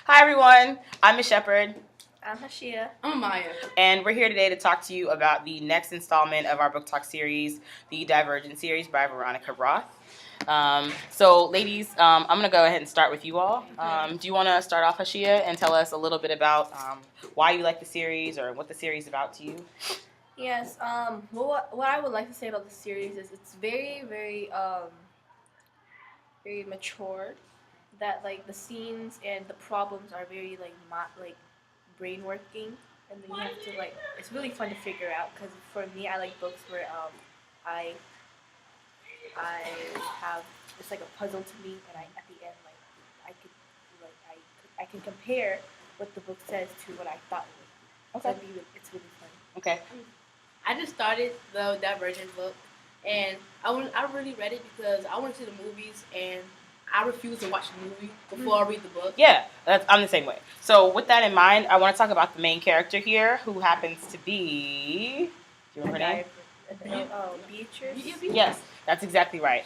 Hi everyone, I'm Miss Shepard. I'm Hashia. I'm Maya. And we're here today to talk to you about the next installment of our book talk series, the Divergent series by Veronica Roth. So ladies, I'm going to go ahead and start with you all. Do you want to start off, Hashia, and tell us a little bit about why you like the series or what the series is about to you? Yes. What I would like to say about the series is it's very, very mature. That like the scenes and the problems are very like brain working, and then you have to like it's really fun to figure out. Because for me, I like books where I I have it's like a puzzle to me, and I at the end I could I can compare what the book says to what I thought it would. Okay. So it's really fun. Okay. I just started the Divergent book, and I really read it because I went to the movies, and I refuse to watch the movie before I read the book. Yeah, I'm the same way. So with that in mind, I want to talk about the main character here, who happens to be... Do you remember her name? Beatrice? Yes, that's exactly right.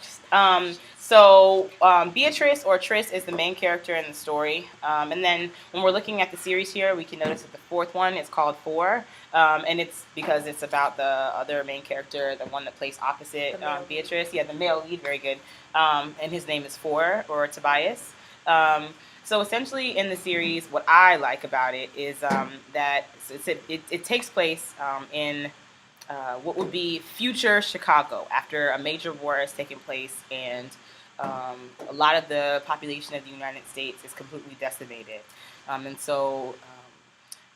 Beatrice, or Tris, is the main character in the story. And then when we're looking at the series here, we can notice that the fourth one is called Four. And it's because it's about the other main character, the one that plays opposite Beatrice. Yeah, the male lead, very good. And his name is Four, or Tobias. So essentially in the series, what I like about it is that it takes place in... what would be future Chicago after a major war has taken place, and a lot of the population of the United States is completely decimated.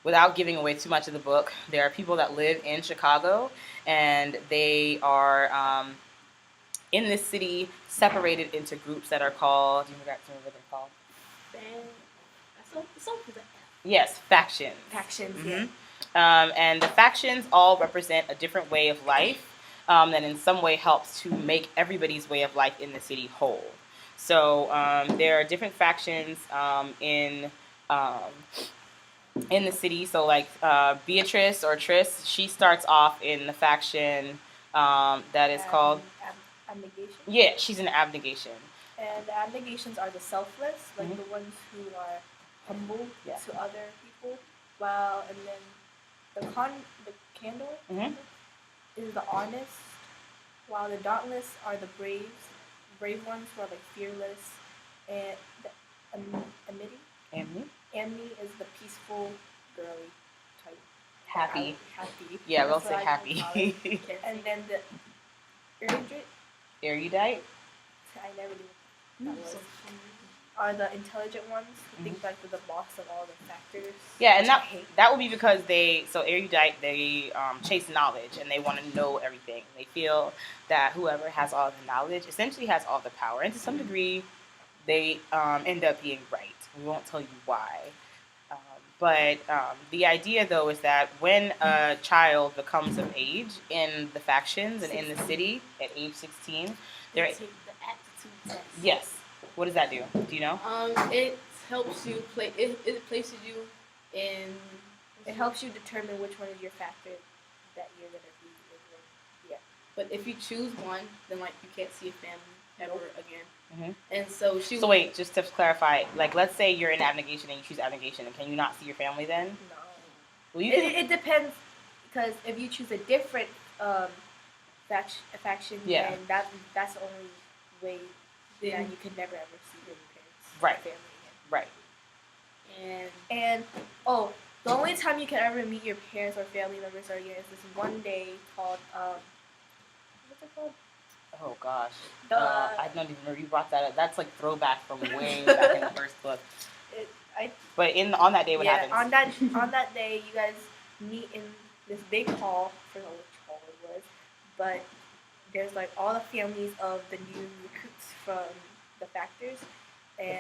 Without giving away too much of the book, there are people that live in Chicago, and they are in this city separated into groups that are called... Do you remember what they're called? Yes, factions. Factions, Mm-hmm. yeah. And the factions all represent a different way of life that in some way helps to make everybody's way of life in the city whole. So there are different factions in the city. So like Beatrice, or Tris, she starts off in the faction that is called... Abnegation? Yeah, she's an abnegation. And the abnegations are the selfless, like Mm-hmm. the ones who are humble Yeah. to other people. And then the candle Mm-hmm. is the honest, while the dauntless are the brave ones who are like fearless, and the amity is the peaceful, girly type. Happy. Happy. Yeah, we'll That's say what I happy. call it. And then the Erudite? I never knew what that was. Are the intelligent ones who think like they're the boss of all the factors. Yeah, and that would be because erudite, they chase knowledge, and they want to know everything. They feel that whoever has all the knowledge essentially has all the power, and to some degree, they end up being right. We won't tell you why. But the idea, though, is that when a child becomes of age in the factions and in the city at age 16, they're... Take the aptitude test. Yes. What does that do? Do you know? It helps you play. It places you in. It helps you determine which one is your factor that you're gonna be with. Yeah. But if you choose one, then like you can't see a family ever again. Mm-hmm. And so So wait, just to clarify, like let's say you're in abnegation and you choose abnegation, and can you not see your family then? No. Well, It depends, because if you choose a different faction, Yeah. then that's the only way. Then you can never ever see your parents, Right. family again. Right. And the only time you can ever meet your parents or family members again is this one day called what's it called? Oh gosh. I don't even remember you brought that up. That's like throwback from way back in the first book. But on that day, what happens? On that day, you guys meet in this big hall. I forgot which hall it was, but there's like all the families of the new recruits from the factions, and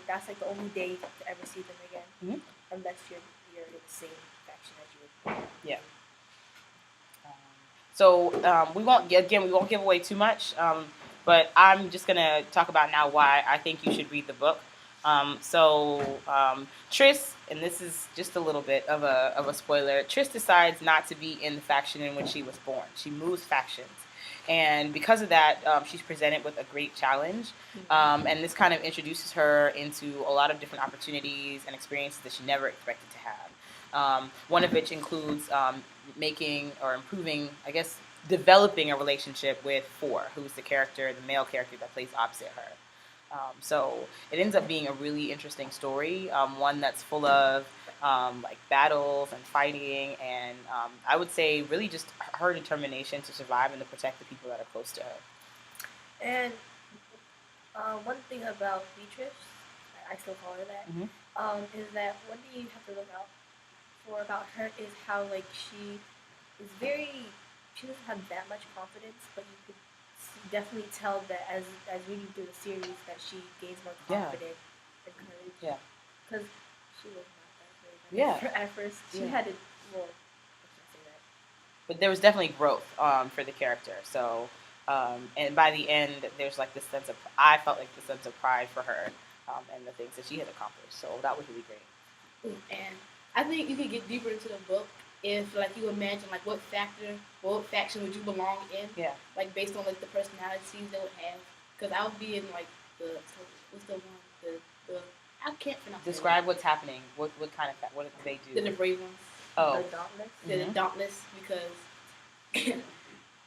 that's like the only day to ever see them again, unless you're in the same faction as you would. Yeah. So we won't give away too much, but I'm just gonna talk about now why I think you should read the book. Tris, and this is just a little bit of a spoiler, Tris decides not to be in the faction in which she was born. She moves factions. And because of that, she's presented with a great challenge. And this kind of introduces her into a lot of different opportunities and experiences that she never expected to have. One of which includes making or improving, I guess, developing a relationship with Four, who's the male character that plays opposite her. So it ends up being a really interesting story, one that's full of like battles and fighting, and I would say really just her determination to survive and to protect the people that are close to her. And one thing about Beatrice, I still call her that, is that one thing you have to look out for about her is how like she doesn't have that much confidence, but you could definitely tell that as reading through the series that she gains more confidence and courage. Yeah. Because she was not that great. At first, she had to. Well, I can't say that. But there was definitely growth for the character. So, and by the end, there's like this sense of I felt like the sense of pride for her and the things that she had accomplished. So that was really great. And I think you could get deeper into the book if like you imagine like what faction would you belong in? Yeah. Like based on like the personalities they would have. Because I would be in like what's the one the I can't pronounce. Describe what's happening. What kind of what do they do? The brave ones. Oh. The Dauntless. The Dauntless, because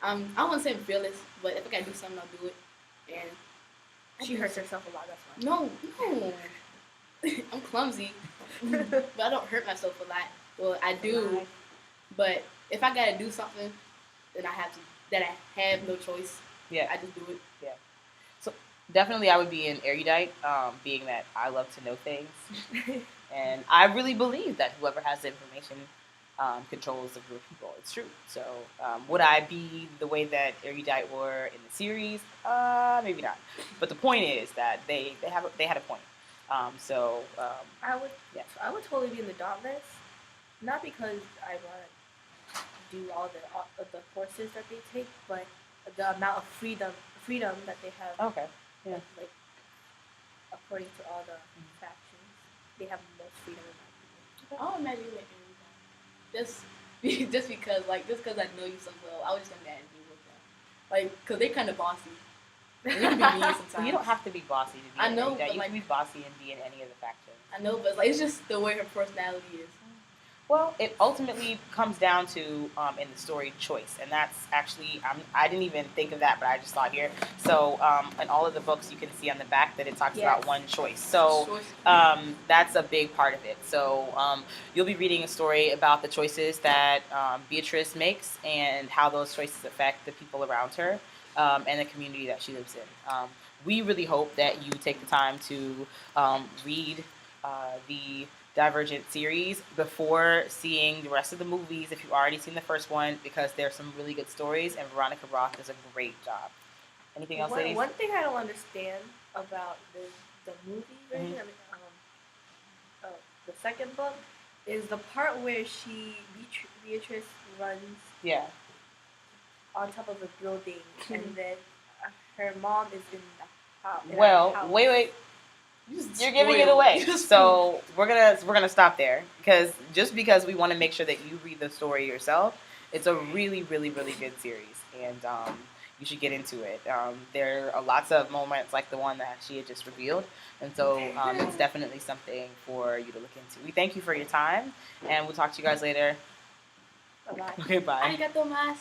I wouldn't say I'm fearless, but if I gotta do something, I'll do it. And she hurts herself a lot. That's why. No. I'm clumsy, but I don't hurt myself a lot. Well, I do, but if I gotta do something, then I have no choice. Yeah, I just do it. Yeah. So definitely, I would be an erudite, being that I love to know things, and I really believe that whoever has the information controls the group of people. It's true. So would I be the way that erudite were in the series? Maybe not. But the point is that they had a point. I would totally be in the Dauntless, not because I want to do all the courses that they take, but the amount of freedom that they have. Okay. Yeah. Like according to all the factions, they have the most freedom in that. I'll imagine it just because I know you so well, I would just imagine you with them, like because they're kind of bossy. You can be mean sometimes. Well, you don't have to be bossy to be I know, but you can be bossy and be in any of the factions. I know, but like, it's just the way her personality is. Well, it ultimately comes down to in the story choice, and that's actually I didn't even think of that, but I just saw it here. So in all of the books, you can see on the back that it talks about one choice. So that's a big part of it. So you'll be reading a story about the choices that Beatrice makes and how those choices affect the people around her. And the community that she lives in. We really hope that you take the time to read the Divergent series before seeing the rest of the movies if you've already seen the first one, because there's some really good stories and Veronica Roth does a great job. Anything else, ladies? One thing I don't understand about the movie version, the second book, is the part where Beatrice runs on top of a building, and then her mom is in the house. Well, wait. You're giving it away. So we're gonna stop there because we want to make sure that you read the story yourself. It's a really, really, really good series, and you should get into it. There are lots of moments like the one that she had just revealed, and so it's definitely something for you to look into. We thank you for your time, and we'll talk to you guys later. Bye-bye. Okay, bye. Arigato mas.